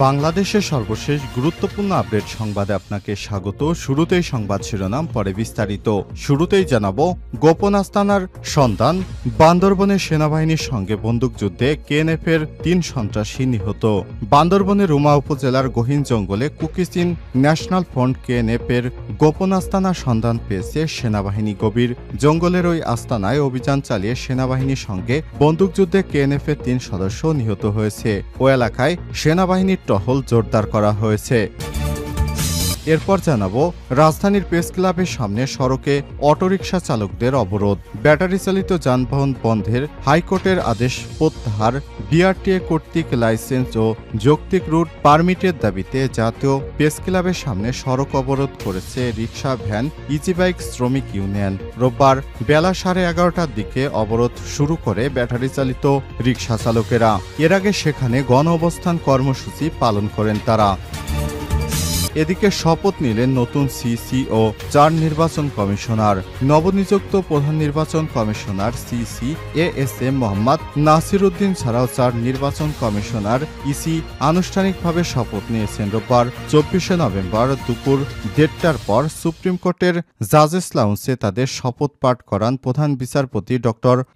বাংলাদেশের সর্বশেষ গুরুত্বপূর্ণ আপডেট সংবাদে আপনাকে স্বাগত। শুরুতেই সংবাদ শিরোনাম, পরে বিস্তারিত। শুরুতেই জানাবো, গোপন আস্তানার সন্ধান, বান্দরবনের সেনাবাহিনীর সঙ্গে বন্দুকযুদ্ধে কেএনএফের ৩ সন্ত্রাসী নিহত। বান্দরবনের রুমা উপজেলার গহীন জঙ্গলে কুকিচিন ন্যাশনাল ফ্রন্ট কেএনএফের গোপন আস্তানার সন্ধান পেয়েছে সেনাবাহিনী। গভীর জঙ্গলের ওই আস্তানায় অভিযান চালিয়ে সেনাবাহিনীর সঙ্গে বন্দুকযুদ্ধে কেএনএফের ৩ সদস্য নিহত হয়েছে। ও এলাকায় সেনাবাহিনীর টহল জোরদার করা হয়েছে। এরপর জানাবো, রাজধানীর প্রেস ক্লাবের সামনে সড়কে অটোরিকশা চালকদের অবরোধ, ব্যাটারি চালিত যানবাহন বন্ধের হাইকোর্টের আদেশ প্রত্যাহার, বিআরটিএ কর্তৃক লাইসেন্স ও যৌক্তিক রুট পারমিটের দাবিতে জাতীয় প্রেস ক্লাবের সামনে সড়ক অবরোধ করেছে রিকশা, ভ্যান, ইজিবাইক শ্রমিক ইউনিয়ন। রোববার বেলা 11:30টার দিকে অবরোধ শুরু করে ব্যাটারি চালিত রিকশা চালকেরা। এর আগে সেখানে গণ অবস্থান কর্মসূচি পালন করেন তারা। এদিকে শপথ নিলেন নতুন সিসি ও ৪ নির্বাচন কমিশনার। নবনিযুক্ত প্রধান নির্বাচন commissioner CC ASM Mohammad Nasir Uddin ছাড়াও ৪ নির্বাচন কমিশনার ইসি আনুষ্ঠানিকভাবে শপথ নিয়েছেন। রোববার ২৪শে নভেম্বর দুপুর ১:৩০টার পর সুপ্রিম কোর্টের জাজেস লাউঞ্জে তাদের শপথ পাঠ করান প্রধান বিচারপতি ড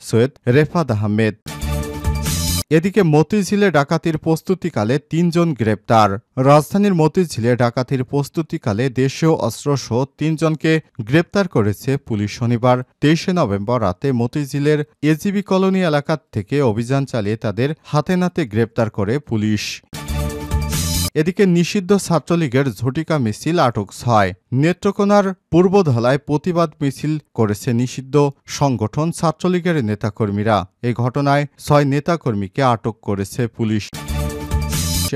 সৈয়দ রেফাত আহমেদ। এদিকে মতিঝিলে ডাকাতির প্রস্তুতিকালে ৩ জন গ্রেপ্তার। রাজধানীর মতিঝিলে ডাকাতির প্রস্তুতিকালে দেশীয় অস্ত্রসহ ৩ জনকে গ্রেপ্তার করেছে পুলিশ। শনিবার ২৩শে নভেম্বর রাতে মতিঝিলের এজিবি কলোনি এলাকা থেকে অভিযান চালিয়ে তাদের হাতে নাতে গ্রেপ্তার করে পুলিশ। এদিকে নিষিদ্ধ ছাত্রলীগের ঝটিকা মিছিল আটক ৬। নেত্রকোনার পূর্বধলায় প্রতিবাদ মিছিল করেছে নিষিদ্ধ সংগঠন ছাত্রলীগের নেতাকর্মীরা। এই ঘটনায় ৬ নেতাকর্মীকে আটক করেছে পুলিশ।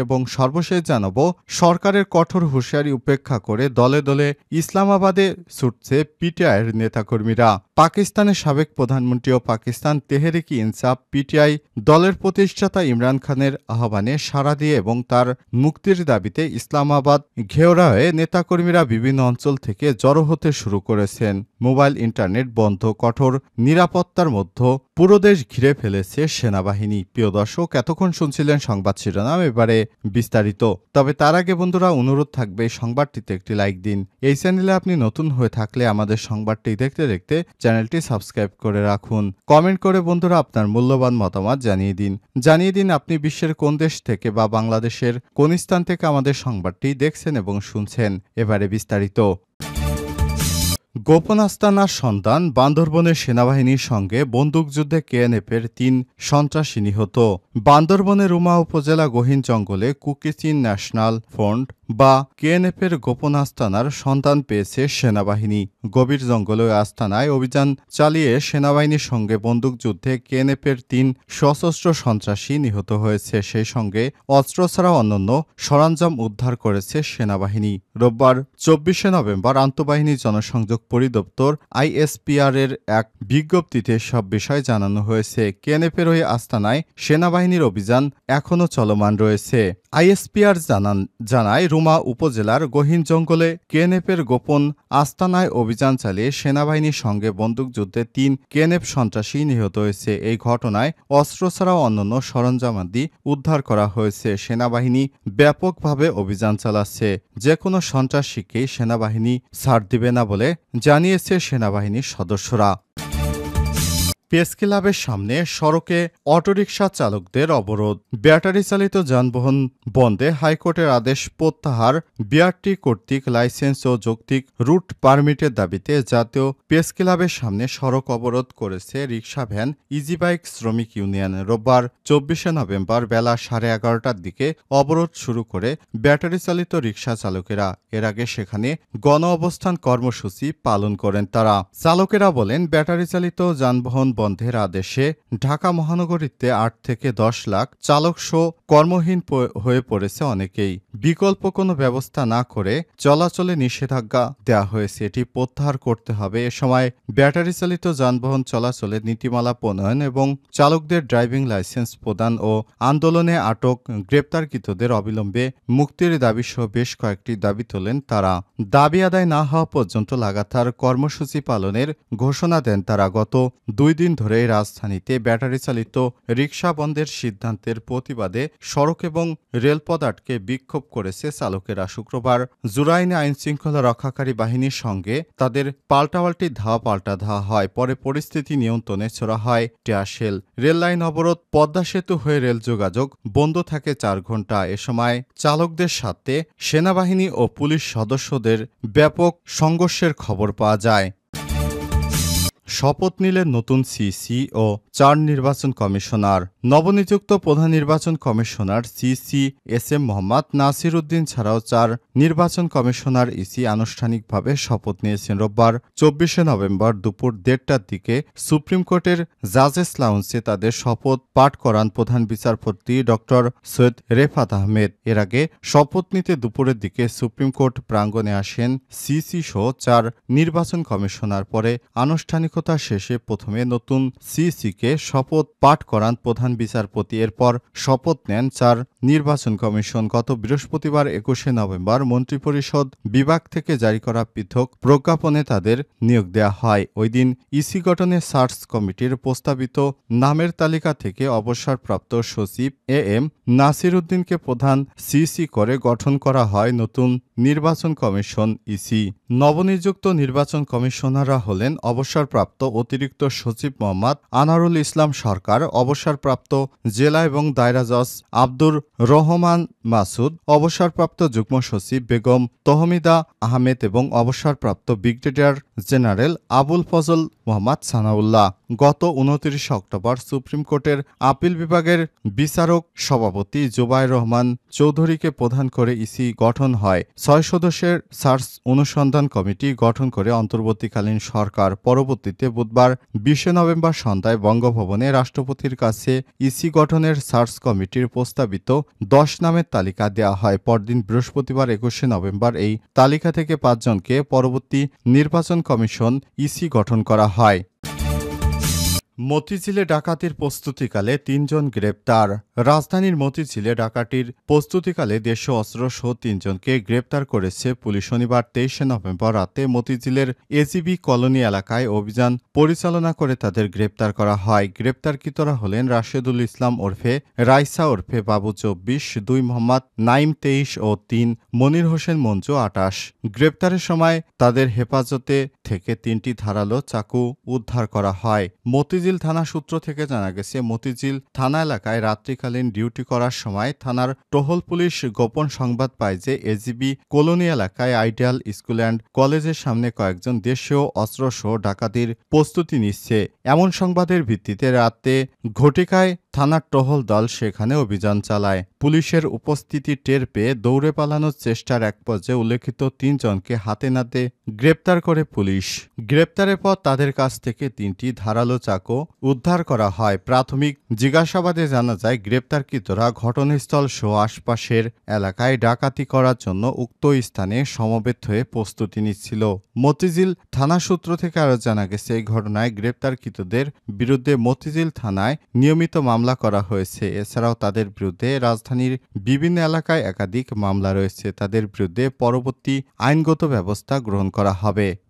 এবং সর্বশেষ জানাবো, সরকারের কঠোর হুঁশিয়ারি উপেক্ষা করে দলে দলে ইসলামাবাদে ছুটছে পিটিআইয়ের নেতাকর্মীরা। পাকিস্তানের সাবেক প্রধানমন্ত্রী ও পাকিস্তান তেহরিক ইনসাফ পিটিআই দলের প্রতিষ্ঠাতা ইমরান খানের আহ্বানে সাড়া দিয়ে এবং তার মুক্তির দাবিতে ইসলামাবাদ ঘেরা হয়ে নেতাকর্মীরা বিভিন্ন অঞ্চল থেকে জড়ো হতে শুরু করেছেন। মোবাইল ইন্টারনেট বন্ধ, কঠোর নিরাপত্তার মধ্যে পুরো দেশ ঘিরে ফেলেছে সেনাবাহিনী। প্রিয় দর্শক, এতক্ষণ শুনছিলেন সংবাদ শিরোনাম, এবারে বিস্তারিত। তবে তার আগে বন্ধুরা, অনুরোধ থাকবে সংবাদটিতে একটি লাইক দিন। এই চ্যানেলে আপনি নতুন হয়ে থাকলে আমাদের সংবাদটি দেখতে দেখতে চ্যানেলটি সাবস্ক্রাইব করে রাখুন। কমেন্ট করে বন্ধুরা আপনার মূল্যবান মতামত জানিয়ে দিন আপনি বিশ্বের কোন দেশ থেকে বা বাংলাদেশের কোন স্থান থেকে আমাদের সংবাদটি দেখছেন এবং শুনছেন। এবারে বিস্তারিত। গোপন আস্তানার সন্ধান, বান্দরবনের সেনাবাহিনীর সঙ্গে বন্দুকযুদ্ধে কেএনএফের ৩ সন্ত্রাসী নিহত। বান্দরবনের রুমা উপজেলা গহীন জঙ্গলে কুকিচিন ন্যাশনাল ফ্রন্ট বা কেএনএফের গোপন আস্তানার সন্ধান পেয়েছে সেনাবাহিনী। গভীর জঙ্গলে ওই আস্তানায় অভিযান চালিয়ে সেনাবাহিনীর সঙ্গে বন্দুকযুদ্ধে কেএনএফের ৩ সশস্ত্র সন্ত্রাসী নিহত হয়েছে। সেই সঙ্গে অস্ত্র ছাড়াও অন্যান্য সরঞ্জাম উদ্ধার করেছে সেনাবাহিনী। রোববার ২৪শে নভেম্বর আন্তঃবাহিনী জনসংযোগ পরিদপ্তর আইএসপিআর এর এক বিজ্ঞপ্তিতে সব বিষয় জানানো হয়েছে। কেএনএফের ওই আস্তানায় সেনাবাহিনীর অভিযান এখনও চলমান রয়েছে। আইএসপিআর জানায়, রুমা উপজেলার গহীন জঙ্গলে কেএনএফের গোপন আস্তানায় অভিযান চালিয়ে সেনাবাহিনীর সঙ্গে বন্দুকযুদ্ধে ৩ কেএনএফ সন্ত্রাসী নিহত হয়েছে। এই ঘটনায় অস্ত্র ছাড়াও অন্যান্য সরঞ্জামাদি উদ্ধার করা হয়েছে। সেনাবাহিনী ব্যাপকভাবে অভিযান চালাচ্ছে। যে কোনো সন্ত্রাসীকেই সেনাবাহিনী ছাড় দিবে না বলে জানিয়েছে সেনাবাহিনীর সদস্যরা। প্রেস ক্লাবের সামনে সড়কে অটোরিকশা চালকদের অবরোধ, ব্যাটারি চালিত যানবাহন বন্ধে হাইকোর্টের আদেশ প্রত্যাহার, বিআরটি কর্তৃক লাইসেন্স ও যৌক্তিক রুট পারমিটের দাবিতে জাতীয় প্রেস ক্লাবের সামনে সড়ক অবরোধ করেছে রিকশা, ভ্যান, ইজিবাইক শ্রমিক ইউনিয়ন। রোববার ২৪শে নভেম্বর বেলা 11:30টার দিকে অবরোধ শুরু করে ব্যাটারি চালিত রিকশা চালকেরা। এর আগে সেখানে গণ অবস্থান কর্মসূচি পালন করেন তারা। চালকেরা বলেন, ব্যাটারি চালিত যানবাহন বন্ধের আদেশে ঢাকা মহানগরীতে ৮ থেকে ১০ লাখ চালকসহ কর্মহীন হয়ে পড়েছে অনেকেই। বিকল্প কোনো ব্যবস্থা না করে চলাচলে নিষেধাজ্ঞা দেওয়া হয়েছে, এটি প্রত্যাহার করতে হবে। এ সময় ব্যাটারি চালিত যানবাহন চলাচলে নীতিমালা প্রণয়ন এবং চালকদের ড্রাইভিং লাইসেন্স প্রদান ও আন্দোলনে আটক গ্রেপ্তারকৃতদের অবিলম্বে মুক্তির দাবিসহ বেশ কয়েকটি দাবি তোলেন তারা। দাবি আদায় না হওয়া পর্যন্ত লাগাতার কর্মসূচি পালনের ঘোষণা দেন তারা। গত 2 দিন কয়েকদিন ধরেই রাজধানীতে ব্যাটারি চালিত রিকশা বন্ধের সিদ্ধান্তের প্রতিবাদে সড়ক এবং রেলপথ আটকে বিক্ষোভ করেছে চালকেরা। শুক্রবার জুরাইনে আইনশৃঙ্খলা রক্ষাকারী বাহিনীর সঙ্গে তাদের পাল্টাপাল্টি পাল্টা ধাওয়া হয়। পরে পরিস্থিতি নিয়ন্ত্রণে ছোড়া হয় টিয়ারশেল। রেল লাইন অবরোধ, পদ্মা সেতু হয়ে রেল যোগাযোগ বন্ধ থাকে 4 ঘণ্টা। এ সময় চালকদের সাথে সেনাবাহিনী ও পুলিশ সদস্যদের ব্যাপক সংঘর্ষের খবর পাওয়া যায়। শপথ নিলেন নতুন সিসি ও 4 নির্বাচন কমিশনার। নবনিযুক্ত প্রধান নির্বাচন commissioner CC S M Mohammad Nasir Uddin ছাড়াও 4 নির্বাচন কমিশনার ইসি আনুষ্ঠানিকভাবে শপথ নিয়েছেন। রোববার 24শে নভেম্বর দুপুর 1:30টার দিকে সুপ্রিম কোর্টের জাজেস লাউঞ্জে তাদের শপথ পাঠ করান প্রধান বিচারপতি ড. সৈয়দ রেফাত আহমেদ। এর আগে শপথ নিতে দুপুরের দিকে সুপ্রিম কোর্ট প্রাঙ্গণে আসেন সিসি সহ 4 নির্বাচন কমিশনার। পরে আনুষ্ঠানিকতা শেষে প্রথমে নতুন সিসিকে শপথ পাঠ করান প্রধান বিচারপতি। এরপর শপথ নেন 4 নির্বাচন কমিশন। গত বৃহস্পতিবার 21শে নভেম্বর মন্ত্রিপরিষদ বিভাগ থেকে জারি করা পৃথক প্রজ্ঞাপনে তাদের নিয়োগ দেওয়া হয়। ওই দিন ইসি গঠনে সার্চ কমিটির প্রস্তাবিত নামের তালিকা থেকে অবসরপ্রাপ্ত সচিব এ এম নাসির উদ্দিনকে প্রধান সিসি করে গঠন করা হয় নতুন নির্বাচন কমিশন ইসি। নবনিযুক্ত নির্বাচন কমিশনাররা হলেন অবসরপ্রাপ্ত অতিরিক্ত সচিব মোহাম্মদ আনারুল ইসলাম সরকার, অবসরপ্রাপ্ত জেলা এবং দায়রা জজ আব্দুর রহমান মাসুদ, অবসরপ্রাপ্ত যুগ্ম সচিব বেগম তহমিদা আহমেদ এবং অবসরপ্রাপ্ত ব্রিগেডিয়ার জেনারেল আবুল ফজল মোহাম্মদ সানাউল্লাহ। গত 29 অক্টোবর সুপ্রিম কোর্টের আপিল বিভাগের বিচারক সভাপতি জুবায়ের রহমান চৌধুরীকে প্রধান করে ইসি গঠন হয়। 6 সদস্যের সার্চ অনুসন্ধান কমিটি গঠন করে অন্তর্বর্তীকালীন সরকার। পরবর্তীতে বুধবার 20শে নভেম্বর সন্ধ্যায় বঙ্গভবনে রাষ্ট্রপতির কাছে ইসি গঠনের সার্চ কমিটির প্রস্তাবিত 10 নামের তালিকা দেওয়া হয়। পরদিন বৃহস্পতিবার 21শে নভেম্বর এই তালিকা থেকে 5 জনকে পরবর্তী নির্বাচন কমিশন ইসি গঠন করা হয়। মতিঝিলে ডাকাতির প্রস্তুতিকালে 3 জন গ্রেপ্তার। রাজধানীর মতিঝিলে ডাকাতির প্রস্তুতিকালে দেশীয় অস্ত্রসহ 3 জনকে গ্রেপ্তার করেছে পুলিশ। শনিবার 23শে নভেম্বর রাতে মতিঝিলের এজিবি কলোনি এলাকায় অভিযান পরিচালনা করে তাদের গ্রেপ্তার করা হয়। গ্রেপ্তারকৃতরা হলেন রাশেদুল ইসলাম ওরফে রাইসা ওরফে বাবু 24, 2 মোহাম্মদ নাইম 23 ও 3 মনির হোসেন মঞ্জু 28। গ্রেপ্তারের সময় তাদের হেফাজতে থেকে 3টি ধারালো চাকু উদ্ধার করা হয়। মতিঝিল থানা সূত্র থেকে জানা গেছে, মতিঝিল থানা এলাকায় রাত্রিকালীন ডিউটি করার সময় থানার টহল পুলিশ গোপন সংবাদ পায় যে এজিবি কলোনি এলাকায় আইডিয়াল স্কুল অ্যান্ড কলেজের সামনে কয়েকজন দেশীয় অস্ত্রসহ ডাকাতির প্রস্তুতি নিচ্ছে। এমন সংবাদের ভিত্তিতে রাতে ঘটিকায় থানার টহল দল সেখানে অভিযান চালায়। পুলিশের উপস্থিতি টের পেয়ে দৌড়ে পালানোর চেষ্টার এক পর্যায়ে উল্লেখিত 3 জনকে হাতে নাতে গ্রেপ্তার করে পুলিশ। গ্রেপ্তারের পর তাদের কাছ থেকে 3টি ধারালো চাকু উদ্ধার করা হয়। প্রাথমিক জিজ্ঞাসাবাদে জানা যায়, গ্রেপ্তারকৃতরা ঘটনাস্থল সহ আশপাশের এলাকায় ডাকাতি করার জন্য উক্ত স্থানে সমবেত হয়ে প্রস্তুতি নিচ্ছিল। মতিঝিল থানা সূত্র থেকে আরও জানা গেছে, এই ঘটনায় গ্রেপ্তারকৃতদের বিরুদ্ধে মতিঝিল থানায় নিয়মিত মামলা করা হয়েছে। এছাড়াও তাদের বিরুদ্ধে রাজধানীর বিভিন্ন এলাকায় একাধিক মামলা রয়েছে। তাদের বিরুদ্ধে পরবর্তী আইনগত ব্যবস্থা গ্রহণ করা হবে।